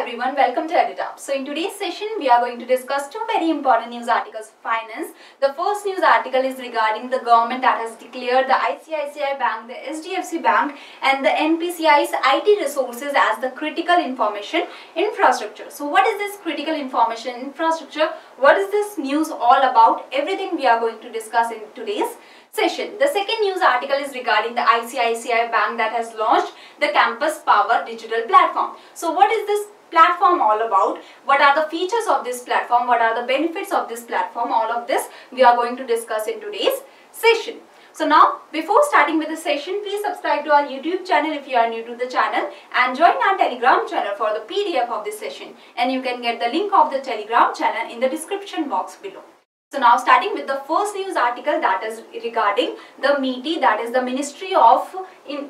everyone, welcome to EditUp. So in today's session, we are going to discuss two very important news articles of finance. The first news article is regarding the government that has declared the ICICI Bank, the HDFC Bank and the NPCI's IT resources as the critical information infrastructure. So what is this critical information infrastructure? What is this news all about? Everything we are going to discuss in today's session. The second news article is regarding the ICICI Bank that has launched the Campus Power digital platform. So what is this platform all about? What are the features of this platform? What are the benefits of this platform? All of this we are going to discuss in today's session. So now, before starting with the session, please subscribe to our YouTube channel if you are new to the channel and join our Telegram channel for the PDF of this session. And you can get the link of the Telegram channel in the description box below. So now starting with the first news article that is regarding the MeitY, that is the Ministry of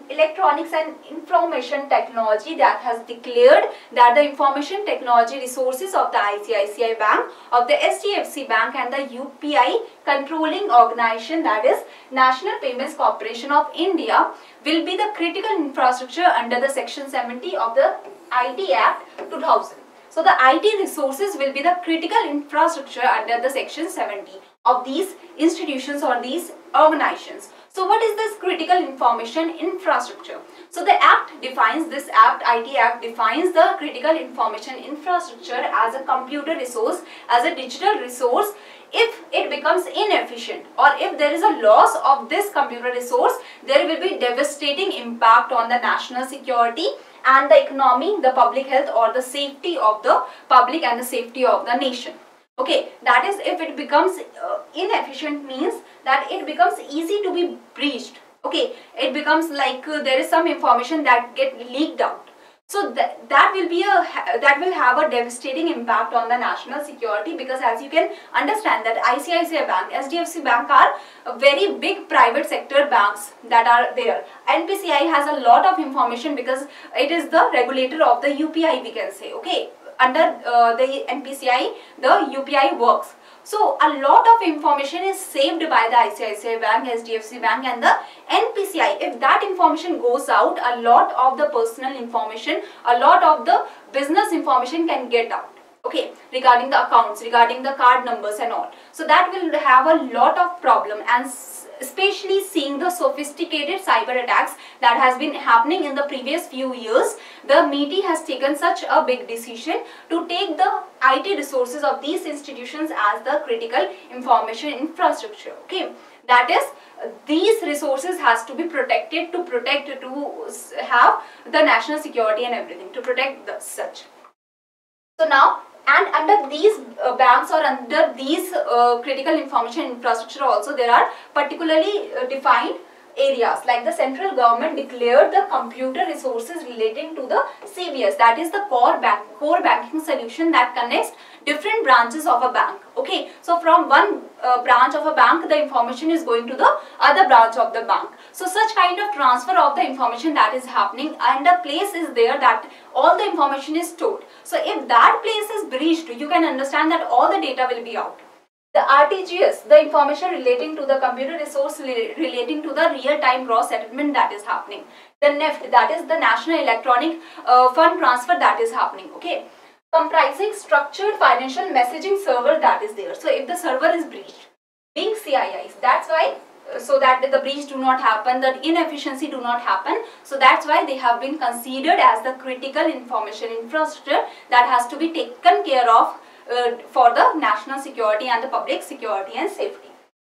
Electronics and Information Technology, that has declared that the information technology resources of the ICICI Bank, of the HDFC Bank and the UPI controlling organization, that is National Payments Corporation of India, will be the critical infrastructure under the Section 70 of the IT Act 2000. So the IT resources will be the critical infrastructure under the Section 70 of these institutions or these organizations. So what is this critical information infrastructure? So the Act defines, this Act, IT Act defines the critical information infrastructure as a computer resource, as a digital resource. If it becomes inefficient or if there is a loss of this computer resource, there will be devastating impact on the national security and the economy, the public health or the safety of the public and the safety of the nation. Okay, that is, if it becomes inefficient means that it becomes easy to be breached. Okay, it becomes like there is some information that get leaked out. So that will have a devastating impact on the national security, because as you can understand that ICICI Bank, HDFC Bank are very big private sector banks that are there. NPCI has a lot of information because it is the regulator of the UPI, we can say. Okay, under the NPCI, the UPI works. So a lot of information is saved by the ICICI Bank, HDFC Bank and the NPCI. If that information goes out, a lot of the personal information, a lot of the business information can get out. Okay, regarding the accounts, regarding the card numbers and all. So that will have a lot of problem, and especially seeing the sophisticated cyber attacks that has been happening in the previous few years, the MeitY has taken such a big decision to take the IT resources of these institutions as the critical information infrastructure. Okay, that is, these resources has to be protected to have the national security and everything, to protect the such. So now, and under these banks or under these critical information infrastructure also, there are particularly defined areas, like the central government declared the computer resources relating to the CBS, that is the core banking solution that connects different branches of a bank. Okay, so from one branch of a bank, the information is going to the other branch of the bank. So such kind of transfer of the information that is happening, and a place is there that all the information is stored. So if that place is breached, you can understand that all the data will be out. The RTGS, the information relating to the computer resource relating to the real-time gross settlement that is happening. The NEFT, that is the National Electronic Fund Transfer that is happening. Okay, comprising structured financial messaging server that is there. So if the server is breached, being CIIs, that's why, so that the breach do not happen, that inefficiency do not happen. So that's why they have been considered as the critical information infrastructure that has to be taken care of for the national security and the public security and safety.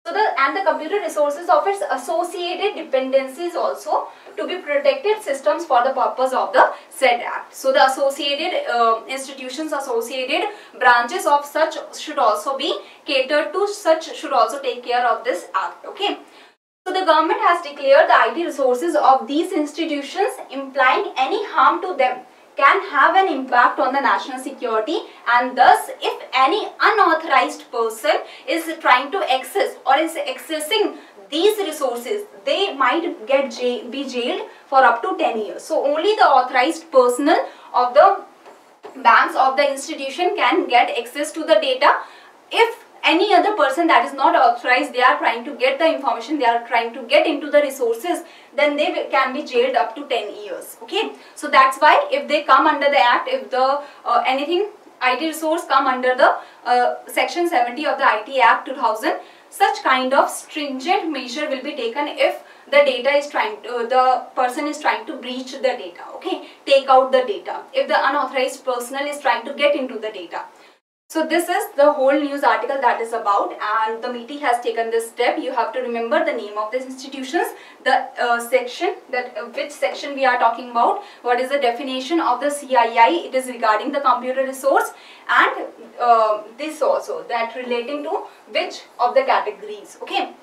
So the computer resources of its associated dependencies also to be protected systems for the purpose of the said act. So the associated institutions, associated branches of such should also be catered to, such should also take care of this act. Okay. So the government has declared the IT resources of these institutions, implying any harm to them can have an impact on the national security, and thus if any unauthorized person is trying to access or is accessing these resources, they might be jailed for up to 10 years. So only the authorized personnel of the banks, of the institution, can get access to the data. If any other person that is not authorized, they are trying to get the information, they are trying to get into the resources, then they can be jailed up to 10 years. Okay, so that's why if they come under the act, if the anything IT resource come under the section 70 of the IT Act 2000, such kind of stringent measure will be taken if the data is trying to, the person is trying to breach the data. Okay, take out the data if the unauthorized personnel is trying to get into the data. So this is the whole news article that is about, and the MeitY has taken this step. You have to remember the name of these institutions, the section, that which section we are talking about, what is the definition of the CII, it is regarding the computer resource, and this also, that relating to which of the categories. Okay.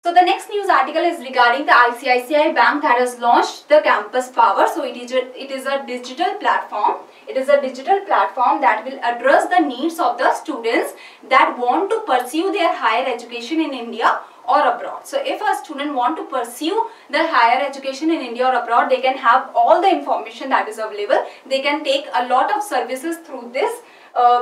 So the next news article is regarding the ICICI Bank that has launched the Campus Power. So it is a digital platform. It is a digital platform that will address the needs of the students that want to pursue their higher education in India or abroad. So if a student want to pursue the higher education in India or abroad, they can have all the information that is available. They can take a lot of services through this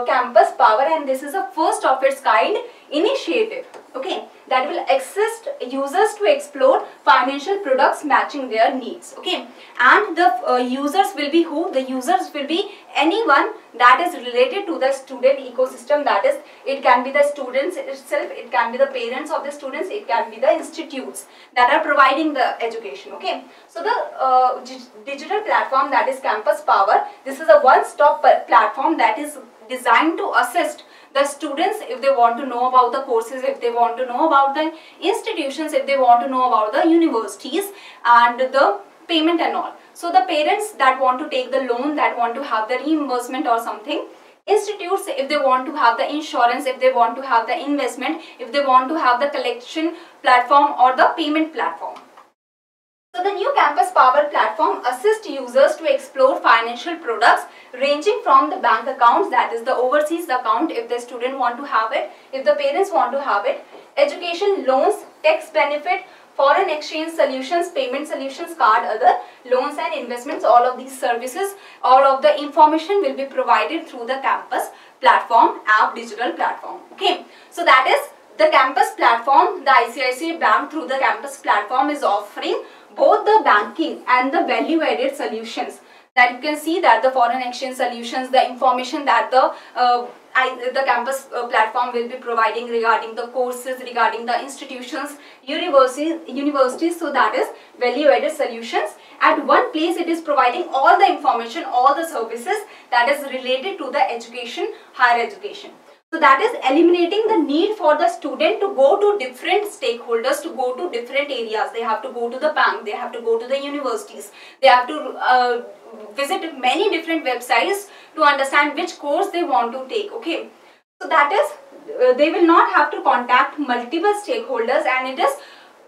Campus Power, and this is a first of its kind initiative, okay, that will assist users to explore financial products matching their needs. Okay, and the users will be who? The users will be anyone that is related to the student ecosystem. That is, it can be the students itself, it can be the parents of the students, it can be the institutes that are providing the education. Okay, so the digital platform, that is Campus Power, this is a one-stop platform that is designed to assist the students if they want to know about the courses, if they want to know about the institutions, if they want to know about the universities and the payment and all. So the parents that want to take the loan, that want to have the reimbursement or something, institutes if they want to have the insurance, if they want to have the investment, if they want to have the collection platform or the payment platform. So the new Campus Power platform assists users to explore financial products ranging from the bank accounts, that is the overseas account if the student want to have it, if the parents want to have it, education loans, tax benefit, foreign exchange solutions, payment solutions, card, other loans and investments. All of these services, all of the information will be provided through the Campus platform app, digital platform. Okay, so that is the Campus platform. The ICICI Bank through the Campus platform is offering both the banking and the value-added solutions. That you can see that the foreign exchange solutions, the information that the Campus platform will be providing regarding the courses, regarding the institutions, universities. So that is value-added solutions. At one place, it is providing all the information, all the services that is related to the education, higher education. So that is eliminating the need for the student to go to different stakeholders, to go to different areas. They have to go to the bank, they have to go to the universities, they have to visit many different websites to understand which course they want to take. Okay, so that is, they will not have to contact multiple stakeholders, and it is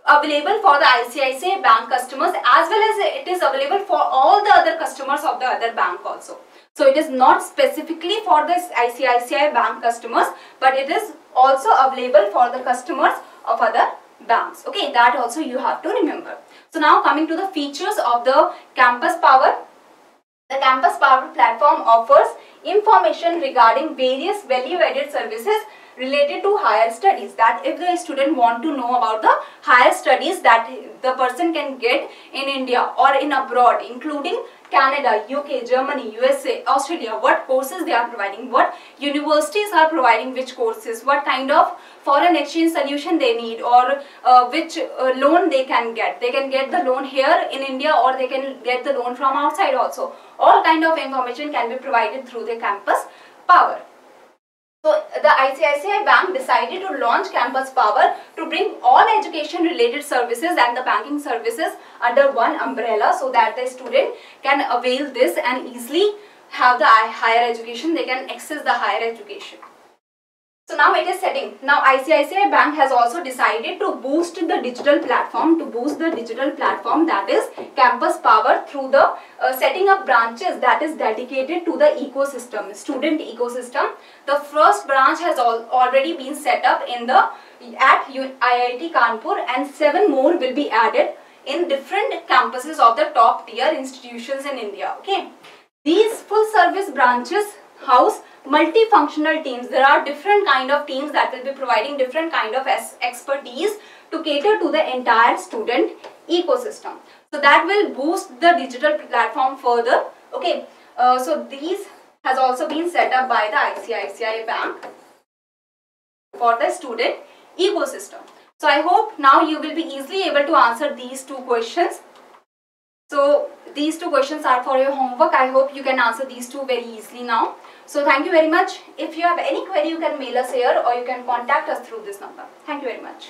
available for the ICICI Bank customers as well as it is available for all the other customers of the other bank also. So it is not specifically for the ICICI Bank customers, but it is also available for the customers of other banks. Okay, that also you have to remember. So now coming to the features of the Campus Power. The Campus Power platform offers information regarding various value-added services related to higher studies. That if the student want to know about the higher studies that the person can get in India or in abroad, including Canada, UK, Germany, USA, Australia, what courses they are providing, what universities are providing which courses, what kind of foreign exchange solution they need, or which loan they can get. They can get the loan here in India or they can get the loan from outside also. All kind of information can be provided through the Campus Power. So the ICICI Bank decided to launch Campus Power to bring all education related services and the banking services under one umbrella, so that the student can avail this and easily have the higher education. They can access the higher education. So now it is setting. Now ICICI Bank has also decided to boost the digital platform, that is Campus Power, through the setting up branches that is dedicated to the ecosystem, student ecosystem. The first branch has already been set up at IIT Kanpur, and 7 more will be added in different campuses of the top tier institutions in India. Okay, these full service branches house multifunctional teams. There are different kind of teams that will be providing different kind of expertise to cater to the entire student ecosystem. So that will boost the digital platform further. Okay, so these has also been set up by the ICICI Bank for the student ecosystem. So I hope now you will be easily able to answer these two questions. So these two questions are for your homework. I hope you can answer these two very easily now. So thank you very much. If you have any query, you can mail us here or you can contact us through this number. Thank you very much.